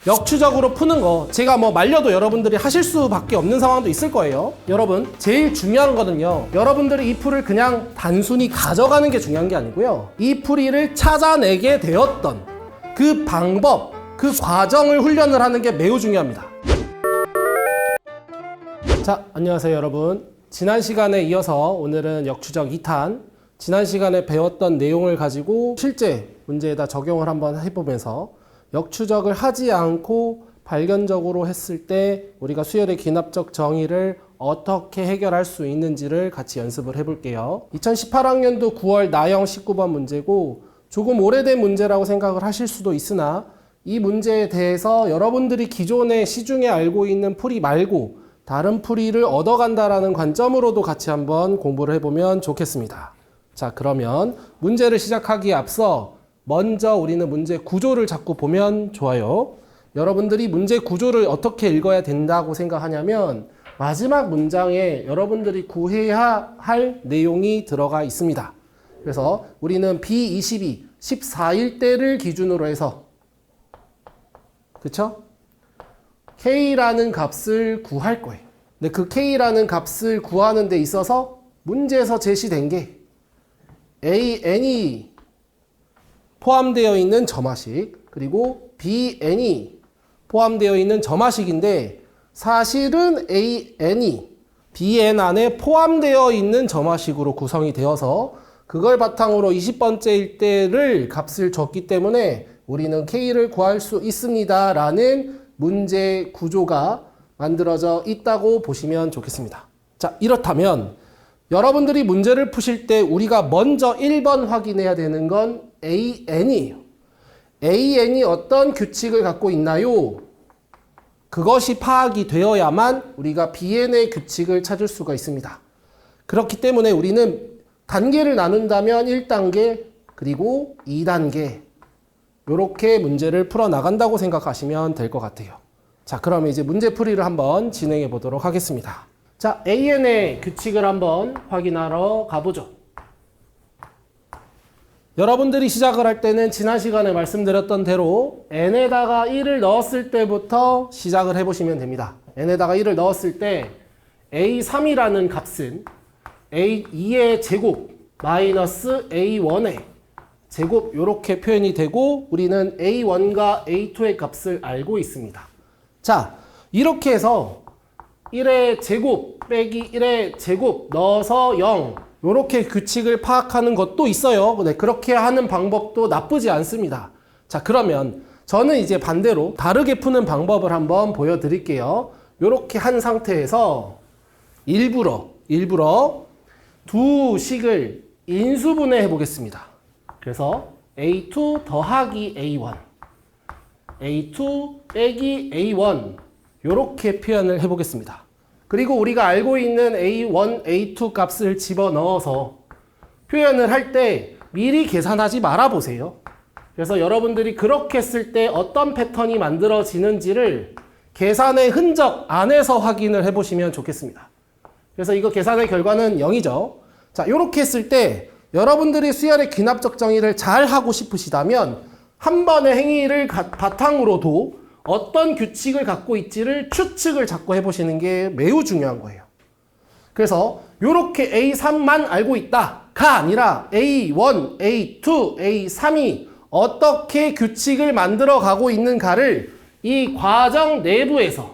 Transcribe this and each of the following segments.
역추적으로 푸는 거 제가 뭐 말려도 여러분들이 하실 수밖에 없는 상황도 있을 거예요. 여러분 제일 중요한 거는요, 여러분들이 이 풀을 그냥 단순히 가져가는 게 중요한 게 아니고요, 이 풀이를 찾아내게 되었던 그 방법, 그 과정을 훈련을 하는 게 매우 중요합니다. 자, 안녕하세요 여러분. 지난 시간에 이어서 오늘은 역추적 2탄, 지난 시간에 배웠던 내용을 가지고 실제 문제에다 적용을 한번 해보면서 역추적을 하지 않고 발견적으로 했을 때 우리가 수열의 기납적 정의를 어떻게 해결할 수 있는지를 같이 연습을 해볼게요. 2018학년도 9월 나형 19번 문제고 조금 오래된 문제라고 생각을 하실 수도 있으나 이 문제에 대해서 여러분들이 기존에 시중에 알고 있는 풀이 말고 다른 풀이를 얻어간다라는 관점으로도 같이 한번 공부를 해보면 좋겠습니다. 자, 그러면 문제를 시작하기에 앞서 먼저 우리는 문제 구조를 자꾸 보면 좋아요. 여러분들이 문제 구조를 어떻게 읽어야 된다고 생각하냐면 마지막 문장에 여러분들이 구해야 할 내용이 들어가 있습니다. 그래서 우리는 B22, 14일대를 기준으로 해서, 그쵸? K라는 값을 구할 거예요. 근데 그 K라는 값을 구하는 데 있어서 문제에서 제시된 게 AN이 포함되어 있는 점화식, 그리고 BN이 포함되어 있는 점화식인데 사실은 AN이 BN 안에 포함되어 있는 점화식으로 구성이 되어서 그걸 바탕으로 20번째 일대를 값을 줬기 때문에 우리는 K를 구할 수 있습니다 라는 문제 구조가 만들어져 있다고 보시면 좋겠습니다. 자, 이렇다면 여러분들이 문제를 푸실 때 우리가 먼저 1번 확인해야 되는 건 AN이에요. AN이 어떤 규칙을 갖고 있나요? 그것이 파악이 되어야만 우리가 BN의 규칙을 찾을 수가 있습니다. 그렇기 때문에 우리는 단계를 나눈다면 1단계 그리고 2단계 이렇게 문제를 풀어나간다고 생각하시면 될 것 같아요. 자, 그럼 이제 문제풀이를 한번 진행해 보도록 하겠습니다. 자, AN의 규칙을 한번 확인하러 가보죠. 여러분들이 시작을 할 때는 지난 시간에 말씀드렸던 대로 n에다가 1을 넣었을 때부터 시작을 해보시면 됩니다. n에다가 1을 넣었을 때 a3이라는 값은 a2의 제곱 마이너스 a1의 제곱 이렇게 표현이 되고 우리는 a1과 a2의 값을 알고 있습니다. 자, 이렇게 해서 1의 제곱 빼기 1의 제곱 넣어서 0 이렇게 규칙을 파악하는 것도 있어요. 네, 그렇게 하는 방법도 나쁘지 않습니다. 자, 그러면 저는 이제 반대로 다르게 푸는 방법을 한번 보여드릴게요. 이렇게 한 상태에서 일부러 두 식을 인수분해 해보겠습니다. 그래서 A2 더하기 A1 A2 빼기 A1 이렇게 표현을 해보겠습니다. 그리고 우리가 알고 있는 A1, A2 값을 집어넣어서 표현을 할 때 미리 계산하지 말아보세요. 그래서 여러분들이 그렇게 쓸 때 어떤 패턴이 만들어지는지를 계산의 흔적 안에서 확인을 해보시면 좋겠습니다. 그래서 이거 계산의 결과는 0이죠. 자, 이렇게 했을 때 여러분들이 수열의 기납적 정의를 잘 하고 싶으시다면 한 번의 행위를 바탕으로도 어떤 규칙을 갖고 있지를 추측을 자꾸 해보시는 게 매우 중요한 거예요. 그래서 이렇게 A3만 알고 있다가 아니라 A1, A2, A3이 어떻게 규칙을 만들어 가고 있는가를 이 과정 내부에서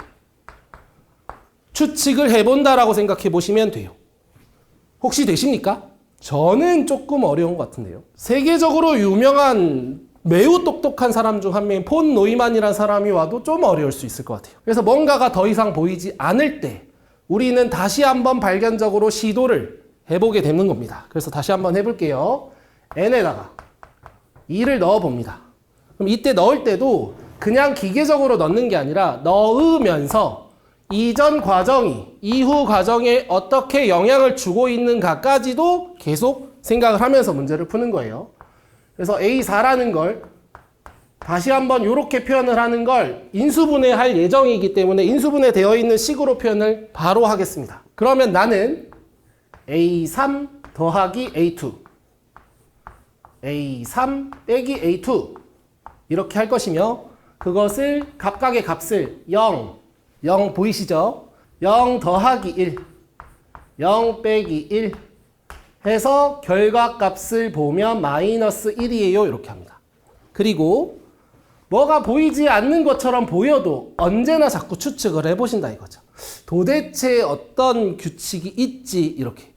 추측을 해본다라고 생각해 보시면 돼요. 혹시 되십니까? 저는 조금 어려운 것 같은데요. 세계적으로 유명한 매우 똑똑한 사람 중 한 명인 폰 노이만이라는 사람이 와도 좀 어려울 수 있을 것 같아요. 그래서 뭔가가 더 이상 보이지 않을 때 우리는 다시 한번 발견적으로 시도를 해보게 되는 겁니다. 그래서 다시 한번 해볼게요. n에다가 2를 넣어봅니다. 그럼 이때 넣을 때도 그냥 기계적으로 넣는 게 아니라 넣으면서 이전 과정이 이후 과정에 어떻게 영향을 주고 있는가까지도 계속 생각을 하면서 문제를 푸는 거예요. 그래서 A4라는 걸 다시 한번 이렇게 표현을 하는 걸 인수분해할 예정이기 때문에 인수분해 되어 있는 식으로 표현을 바로 하겠습니다. 그러면 나는 A3 더하기 A2 A3 빼기 A2 이렇게 할 것이며 그것을 각각의 값을 0 보이시죠? 0 더하기 1 0 빼기 1 해서 결과값을 보면 마이너스 1이에요. 이렇게 합니다. 그리고 뭐가 보이지 않는 것처럼 보여도 언제나 자꾸 추측을 해보신다 이거죠. 도대체 어떤 규칙이 있지 이렇게.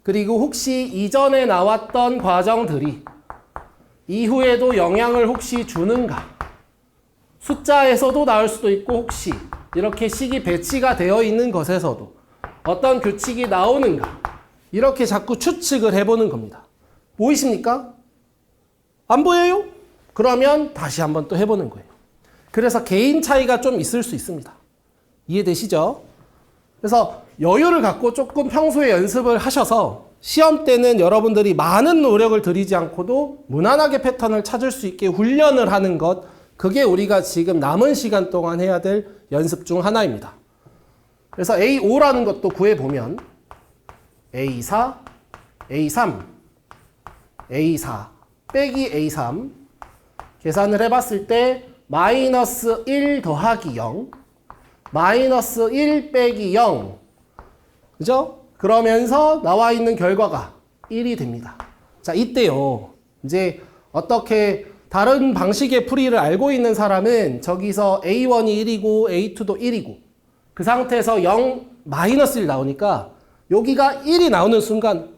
그리고 혹시 이전에 나왔던 과정들이 이후에도 영향을 혹시 주는가. 숫자에서도 나올 수도 있고 혹시 이렇게 식이 배치가 되어 있는 것에서도 어떤 규칙이 나오는가. 이렇게 자꾸 추측을 해보는 겁니다. 보이십니까? 안 보여요? 그러면 다시 한번 또 해보는 거예요. 그래서 개인 차이가 좀 있을 수 있습니다. 이해되시죠? 그래서 여유를 갖고 조금 평소에 연습을 하셔서 시험 때는 여러분들이 많은 노력을 들이지 않고도 무난하게 패턴을 찾을 수 있게 훈련을 하는 것, 그게 우리가 지금 남은 시간 동안 해야 될 연습 중 하나입니다. 그래서 A5라는 것도 구해보면 A4, A3, A4 빼기 A3 계산을 해봤을 때 마이너스 1 더하기 0 마이너스 1 빼기 0 그죠? 그러면서 나와 있는 결과가 1이 됩니다. 자, 이때요. 이제 어떻게 다른 방식의 풀이를 알고 있는 사람은 저기서 A1이 1이고 A2도 1이고 그 상태에서 0 마이너스 1 나오니까 여기가 1이 나오는 순간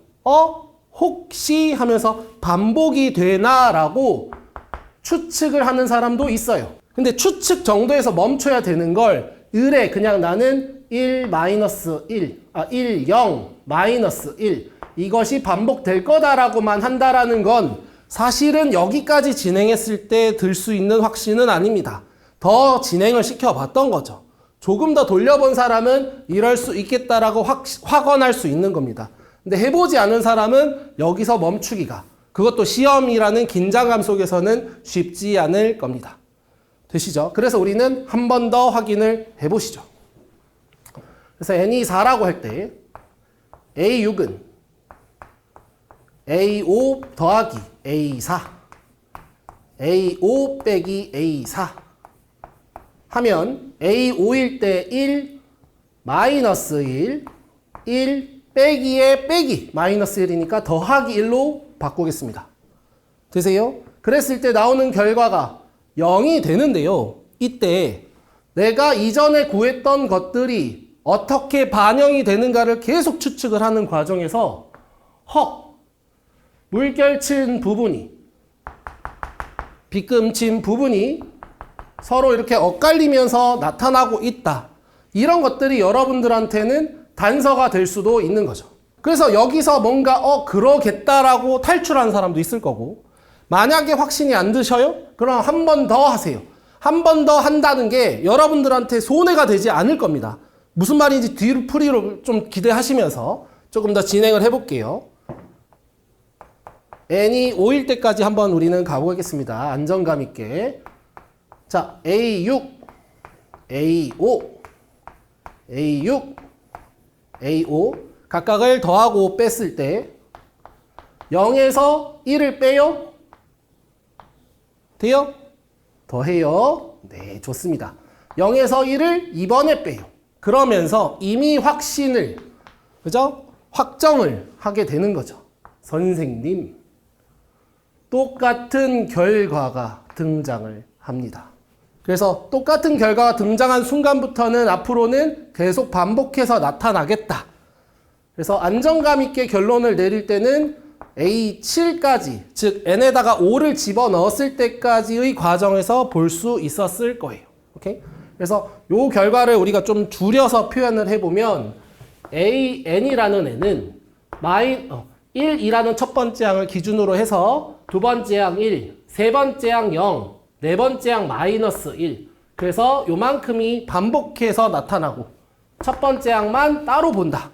혹시 하면서 반복이 되나라고 추측을 하는 사람도 있어요. 근데 추측 정도에서 멈춰야 되는 걸 을에 그냥 나는 1 마이너스 1, 0 마이너스 1 이것이 반복될 거다라고만 한다라는 건 사실은 여기까지 진행했을 때 들 수 있는 확신은 아닙니다. 더 진행을 시켜봤던 거죠. 조금 더 돌려본 사람은 이럴 수 있겠다라고 확언할 수 있는 겁니다. 근데 해보지 않은 사람은 여기서 멈추기가 그것도 시험이라는 긴장감 속에서는 쉽지 않을 겁니다. 되시죠? 그래서 우리는 한 번 더 확인을 해보시죠. 그래서 n이 4라고 할 때 A6은 A5 더하기 A4 A5 빼기 A4 하면 A5일 때 1 마이너스 1 1 빼기에 빼기 마이너스 1이니까 더하기 1로 바꾸겠습니다. 되세요? 그랬을 때 나오는 결과가 0이 되는데요. 이때 내가 이전에 구했던 것들이 어떻게 반영이 되는가를 계속 추측을 하는 과정에서 물결친 부분이 빗금친 부분이 서로 이렇게 엇갈리면서 나타나고 있다. 이런 것들이 여러분들한테는 단서가 될 수도 있는 거죠. 그래서 여기서 뭔가 그러겠다라고 탈출하는 사람도 있을 거고 만약에 확신이 안 드셔요? 그럼 한 번 더 하세요. 한 번 더 한다는 게 여러분들한테 손해가 되지 않을 겁니다. 무슨 말인지 뒤로 풀이로 좀 기대하시면서 조금 더 진행을 해볼게요. n이 5일 때까지 한번 우리는 가보겠습니다. 안정감 있게. 자, A6, A5, A6, A5 각각을 더하고 뺐을 때 0에서 1을 빼요? 돼요? 더해요? 네, 좋습니다. 0에서 1을 2번에 빼요. 그러면서 이미 확신을, 그죠? 확정을 하게 되는 거죠. 선생님, 똑같은 결과가 등장을 합니다. 그래서 똑같은 결과가 등장한 순간부터는 앞으로는 계속 반복해서 나타나겠다. 그래서 안정감 있게 결론을 내릴 때는 A7까지, 즉 n에다가 5를 집어넣었을 때까지의 과정에서 볼 수 있었을 거예요. 오케이? 그래서 이 결과를 우리가 좀 줄여서 표현을 해보면 AN이라는 애는 1, 2라는 첫 번째 항을 기준으로 해서 두 번째 항 1, 세 번째 항 0, 네 번째 항 마이너스 1. 그래서 요만큼이 반복해서 나타나고 첫 번째 항만 따로 본다.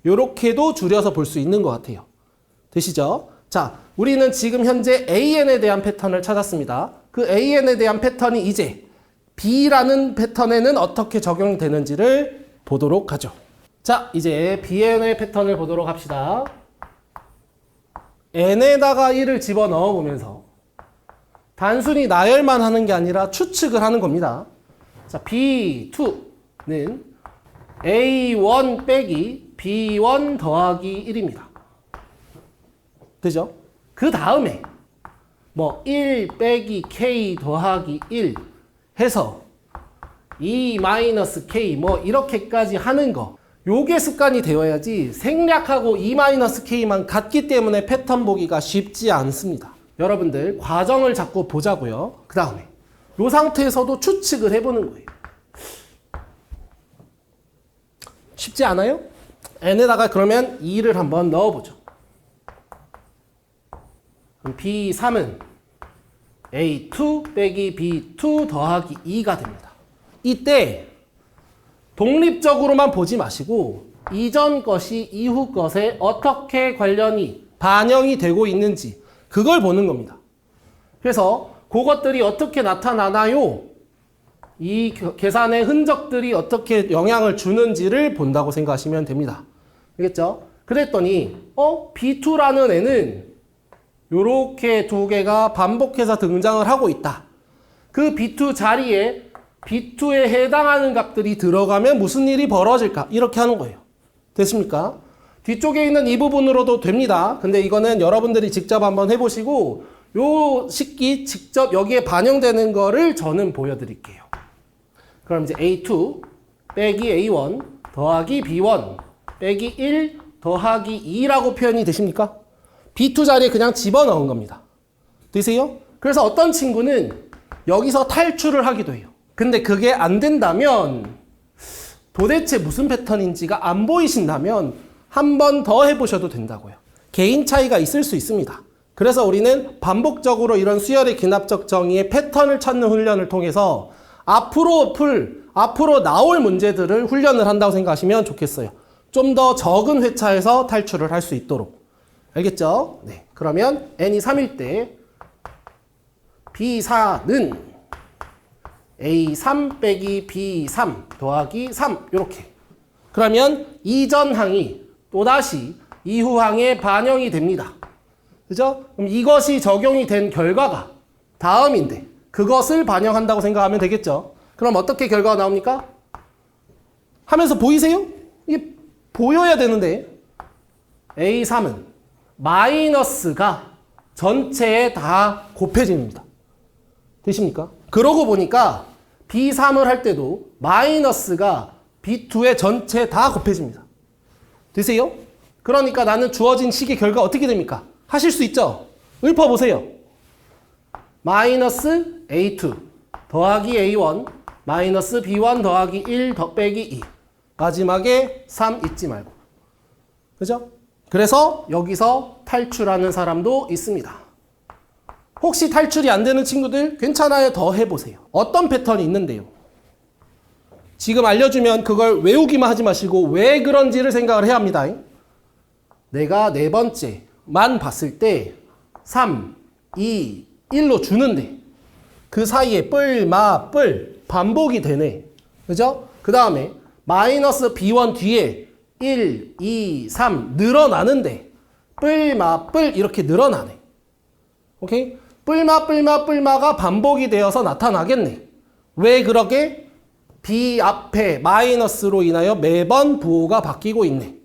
요렇게도 줄여서 볼 수 있는 것 같아요. 되시죠? 자, 우리는 지금 현재 AN에 대한 패턴을 찾았습니다. 그 AN에 대한 패턴이 이제 B라는 패턴에는 어떻게 적용이 되는지를 보도록 하죠. 자, 이제 BN의 패턴을 보도록 합시다. n에다가 1을 집어넣어 보면서 단순히 나열만 하는 게 아니라 추측을 하는 겁니다. 자, B2는 A1 빼기 B1 더하기 1입니다. 되죠? 그 다음에 뭐 1 빼기 K 더하기 1 해서 2 마이너스 K 뭐 이렇게까지 하는 거, 요게 습관이 되어야지 생략하고 2 마이너스 K만 같기 때문에 패턴 보기가 쉽지 않습니다. 여러분들 과정을 자꾸 보자고요. 그 다음에 요 상태에서도 추측을 해보는 거예요. 쉽지 않아요? n에다가 그러면 2를 한번 넣어보죠. 그럼 B3은 A2 빼기 B2 더하기 2가 됩니다. 이때 독립적으로만 보지 마시고 이전 것이 이후 것에 어떻게 관련이 반영이 되고 있는지 그걸 보는 겁니다. 그래서 그것들이 어떻게 나타나나요? 이 계산의 흔적들이 어떻게 영향을 주는지를 본다고 생각하시면 됩니다. 알겠죠? 그랬더니 B2라는 애는 요렇게 두 개가 반복해서 등장을 하고 있다. 그 B2 자리에 B2에 해당하는 값들이 들어가면 무슨 일이 벌어질까? 이렇게 하는 거예요. 됐습니까? 뒤쪽에 있는 이 부분으로도 됩니다. 근데 이거는 여러분들이 직접 한번 해보시고 요 식기 직접 여기에 반영되는 거를 저는 보여드릴게요. 그럼 이제 A2 빼기 A1 더하기 B1 빼기 1 더하기 2라고 표현이 되십니까? B2 자리에 그냥 집어넣은 겁니다. 되세요? 그래서 어떤 친구는 여기서 탈출을 하기도 해요. 근데 그게 안 된다면 도대체 무슨 패턴인지가 안 보이신다면 한 번 더 해보셔도 된다고요. 개인 차이가 있을 수 있습니다. 그래서 우리는 반복적으로 이런 수열의 기납적 정의의 패턴을 찾는 훈련을 통해서 앞으로 나올 문제들을 훈련을 한다고 생각하시면 좋겠어요. 좀 더 적은 회차에서 탈출을 할 수 있도록. 알겠죠? 네. 그러면 n이 3일 때 B4는 A3 빼기 B3 더하기 3 이렇게. 그러면 이전 항이 또다시 이후 항에 반영이 됩니다. 그죠? 그럼 이것이 적용이 된 결과가 다음인데 그것을 반영한다고 생각하면 되겠죠? 그럼 어떻게 결과가 나옵니까? 하면서 보이세요? 이게 보여야 되는데 A3은 마이너스가 전체에 다 곱해집니다. 되십니까? 그러고 보니까 B3을 할 때도 마이너스가 B2의 전체 다 곱해집니다. 되세요? 그러니까 나는 주어진 식의 결과 어떻게 됩니까? 하실 수 있죠? 읊어보세요. 마이너스 A2 더하기 A1 마이너스 B1 더하기 1 더 빼기 2 마지막에 3 잊지 말고. 그죠? 그래서 여기서 탈출하는 사람도 있습니다. 혹시 탈출이 안 되는 친구들 괜찮아요. 더 해보세요. 어떤 패턴이 있는데요. 지금 알려주면 그걸 외우기만 하지 마시고 왜 그런지를 생각을 해야 합니다. 내가 네 번째만 봤을 때 3, 2, 1로 주는데 그 사이에 뿔 반복이 되네. 그죠? 그 다음에 마이너스 B1 뒤에 1, 2, 3 늘어나는데 뿔 이렇게 늘어나네. 오케이? 뿔마가 반복이 되어서 나타나겠네. 왜 그러게? B 앞에 마이너스로 인하여 매번 부호가 바뀌고 있네.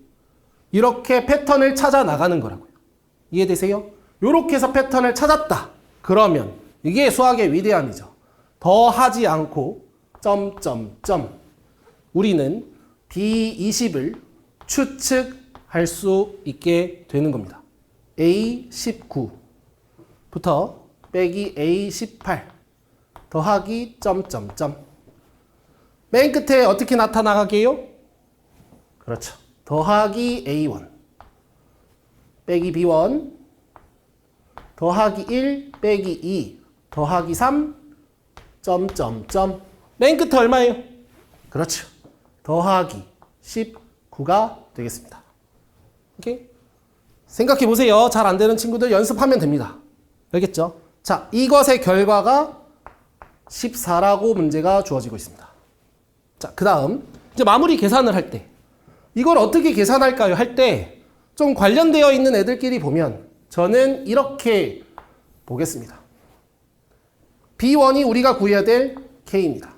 이렇게 패턴을 찾아 나가는 거라고요. 이해되세요? 이렇게 해서 패턴을 찾았다. 그러면 이게 수학의 위대함이죠. 더 하지 않고 점점점 우리는 B20을 추측할 수 있게 되는 겁니다. A19부터 빼기 A18 더하기 점점점. 맨 끝에 어떻게 나타나게요? 그렇죠. 더하기 A1 빼기 B1 더하기 1 빼기 2 더하기 3 점점점. 맨 끝에 얼마예요? 그렇죠. 더하기 19가 되겠습니다. 오케이? 생각해 보세요. 잘 안 되는 친구들 연습하면 됩니다. 알겠죠? 자, 이것의 결과가 14라고 문제가 주어지고 있습니다. 자, 그 다음 이제 마무리 계산을 할 때 이걸 어떻게 계산할까요? 할 때 좀 관련되어 있는 애들끼리 보면 저는 이렇게 보겠습니다. B1이 우리가 구해야 될 K입니다.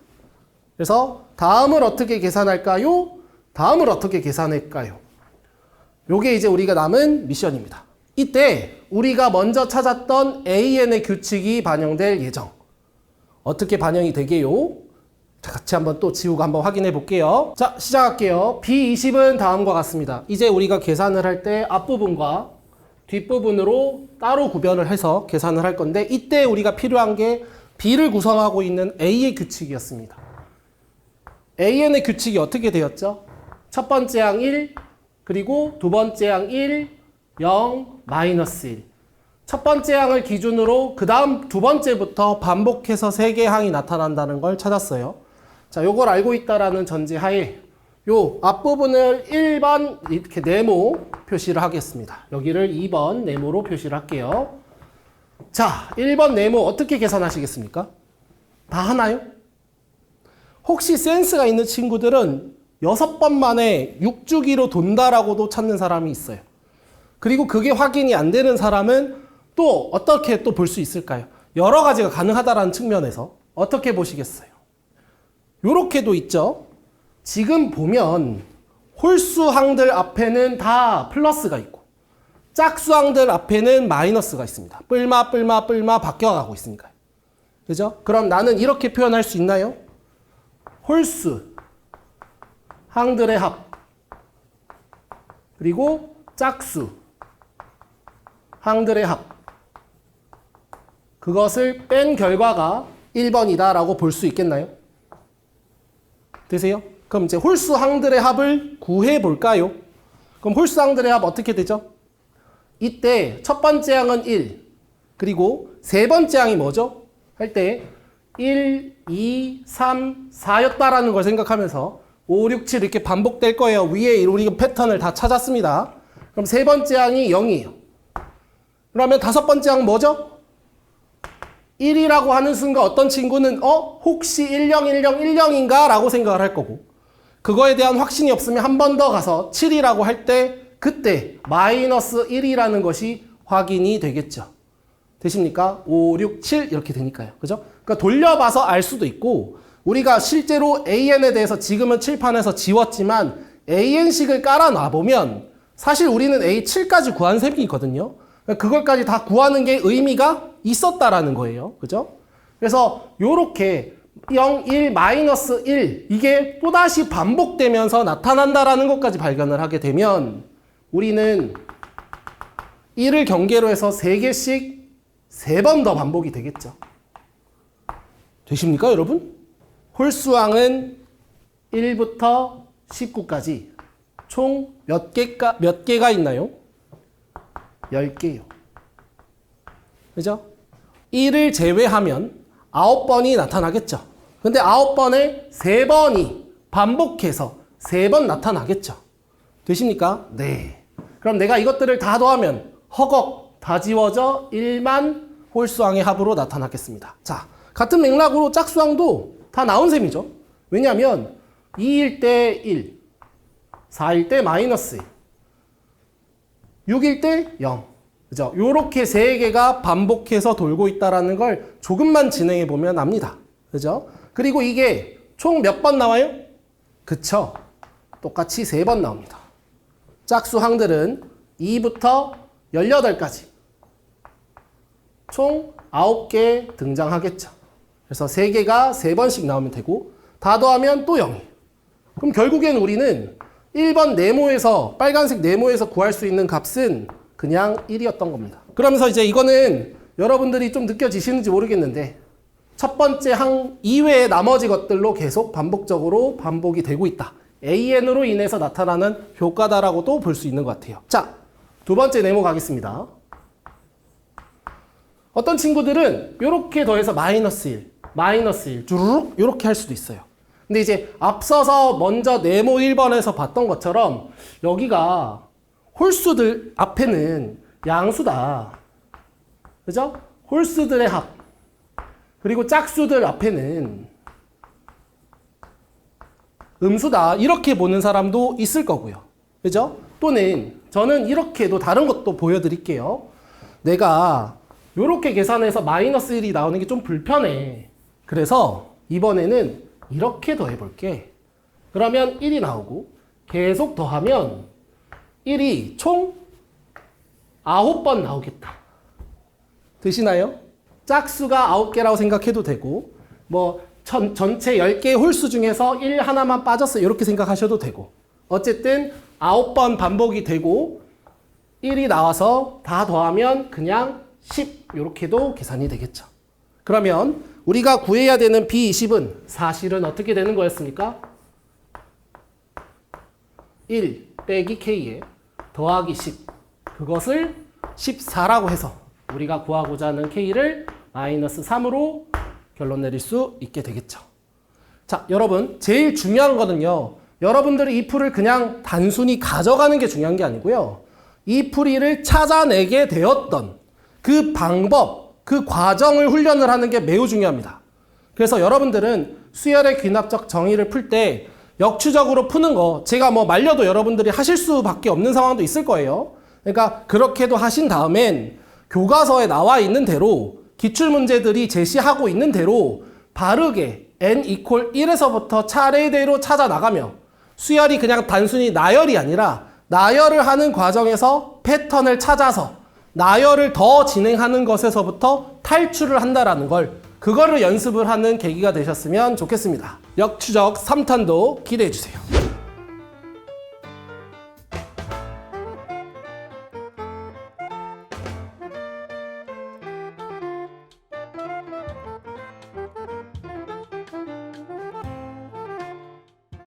그래서 다음을 어떻게 계산할까요? 다음을 어떻게 계산할까요? 요게 이제 우리가 남은 미션입니다. 이때 우리가 먼저 찾았던 AN의 규칙이 반영될 예정. 어떻게 반영이 되게요? 자, 같이 한번 또 지우고 한번 확인해 볼게요. 자, 시작할게요. B20은 다음과 같습니다. 이제 우리가 계산을 할 때 앞부분과 뒷부분으로 따로 구별을 해서 계산을 할 건데 이때 우리가 필요한 게 B를 구성하고 있는 A의 규칙이었습니다. AN의 규칙이 어떻게 되었죠? 첫 번째 항 1, 그리고 두 번째 항 1, 0, 마이너스 1. 첫 번째 항을 기준으로 그 다음 두 번째부터 반복해서 3개의 항이 나타난다는 걸 찾았어요. 자, 요걸 알고 있다라는 전제하에 요 앞부분을 1번 이렇게 네모 표시를 하겠습니다. 여기를 2번 네모로 표시를 할게요. 자, 1번 네모 어떻게 계산하시겠습니까? 다 하나요? 혹시 센스가 있는 친구들은 6번 만에 6주기로 돈다라고도 찾는 사람이 있어요. 그리고 그게 확인이 안 되는 사람은 또 어떻게 또 볼 수 있을까요? 여러 가지가 가능하다라는 측면에서 어떻게 보시겠어요? 요렇게도 있죠. 지금 보면 홀수항들 앞에는 다 플러스가 있고 짝수항들 앞에는 마이너스가 있습니다. 뿔마 바뀌어가고 있으니까요. 그죠? 그럼 나는 이렇게 표현할 수 있나요? 홀수 항들의 합 그리고 짝수 항들의 합 그것을 뺀 결과가 1번이다 라고 볼 수 있겠나요? 되세요? 그럼 이제 홀수 항들의 합을 구해 볼까요? 그럼 홀수 항들의 합 어떻게 되죠? 이때 첫 번째 항은 1 그리고 세 번째 항이 뭐죠? 할 때 1, 2, 3, 4였다라는 걸 생각하면서 5, 6, 7 이렇게 반복될 거예요. 위에 우리 패턴을 다 찾았습니다. 그럼 세 번째 항이 0이에요. 그러면 다섯 번째 항 뭐죠? 1이라고 하는 순간 어떤 친구는 혹시 101010인가? 라고 생각을 할 거고 그거에 대한 확신이 없으면 한 번 더 가서 7이라고 할 때 그때 마이너스 1이라는 것이 확인이 되겠죠. 되십니까? 5, 6, 7 이렇게 되니까요. 그죠? 그러니까 돌려봐서 알 수도 있고 우리가 실제로 AN에 대해서 지금은 칠판에서 지웠지만 AN식을 깔아놔보면 사실 우리는 A7까지 구한 셈이거든요. 그걸까지 다 구하는 게 의미가 있었다라는 거예요. 그죠? 그래서 요렇게 0, 1, 마이너스 1 이게 또다시 반복되면서 나타난다라는 것까지 발견을 하게 되면 우리는 1을 경계로 해서 3개씩 3번 더 반복이 되겠죠. 되십니까, 여러분? 홀수항은 1부터 19까지 총 몇 개가 있나요? 10개요. 그죠? 1을 제외하면 9번이 나타나겠죠. 근데 9번에 3번이 반복해서 3번 나타나겠죠. 되십니까? 네. 그럼 내가 이것들을 다 더하면 허걱 다 지워져 1만 홀수항의 합으로 나타나겠습니다. 자, 같은 맥락으로 짝수항도 다 나온 셈이죠. 왜냐하면 2일 때 1, 4일 때 마이너스 1, 6일 때 0. 그죠? 요렇게 3개가 반복해서 돌고 있다라는 걸 조금만 진행해 보면 압니다. 그죠? 그리고 이게 총 몇 번 나와요? 그쵸? 똑같이 3번 나옵니다. 짝수항들은 2부터 18까지 총 9개 등장하겠죠. 그래서 3개가 3번씩 나오면 되고 다 더하면 또 0이에요. 그럼 결국엔 우리는 1번 네모에서 빨간색 네모에서 구할 수 있는 값은 그냥 1이었던 겁니다. 그러면서 이제 이거는 여러분들이 좀 느껴지시는지 모르겠는데 첫 번째 항 이외의 나머지 것들로 계속 반복적으로 반복이 되고 있다. AN으로 인해서 나타나는 효과다라고도 볼 수 있는 것 같아요. 자, 두 번째 네모 가겠습니다. 어떤 친구들은 이렇게 더해서 마이너스 1 주르륵 이렇게 할 수도 있어요. 근데 이제 앞서서 먼저 네모 1번에서 봤던 것처럼 여기가 홀수들 앞에는 양수다. 그죠? 홀수들의 합. 그리고 짝수들 앞에는 음수다. 이렇게 보는 사람도 있을 거고요. 그죠? 또는 저는 이렇게도 다른 것도 보여드릴게요. 내가 요렇게 계산해서 마이너스 1이 나오는 게 좀 불편해. 그래서 이번에는 이렇게 더해볼게. 그러면 1이 나오고 계속 더하면 1이 총 9번 나오겠다. 되시나요? 짝수가 9개라고 생각해도 되고 뭐 전체 10개의 홀수 중에서 1 하나만 빠졌어 이렇게 생각하셔도 되고 어쨌든 9번 반복이 되고 1이 나와서 다 더하면 그냥 10 이렇게도 계산이 되겠죠. 그러면 우리가 구해야 되는 B20은 사실은 어떻게 되는 거였습니까? 1 빼기 K에 더하기 10 그것을 14라고 해서 우리가 구하고자 하는 K를 마이너스 3으로 결론 내릴 수 있게 되겠죠. 자, 여러분 제일 중요한 거는요. 여러분들이 이 풀을 그냥 단순히 가져가는 게 중요한 게 아니고요. 이 풀이를 찾아내게 되었던 그 방법, 그 과정을 훈련을 하는 게 매우 중요합니다. 그래서 여러분들은 수열의 귀납적 정의를 풀 때 역추적으로 푸는 거 제가 뭐 말려도 여러분들이 하실 수밖에 없는 상황도 있을 거예요. 그러니까 그렇게도 하신 다음엔 교과서에 나와 있는 대로 기출문제들이 제시하고 있는 대로 바르게 n equal 1에서부터 차례대로 찾아 나가며 수열이 그냥 단순히 나열이 아니라 나열을 하는 과정에서 패턴을 찾아서 나열을 더 진행하는 것에서부터 탈출을 한다라는 걸 그거를 연습을 하는 계기가 되셨으면 좋겠습니다. 역추적 3탄도 기대해 주세요.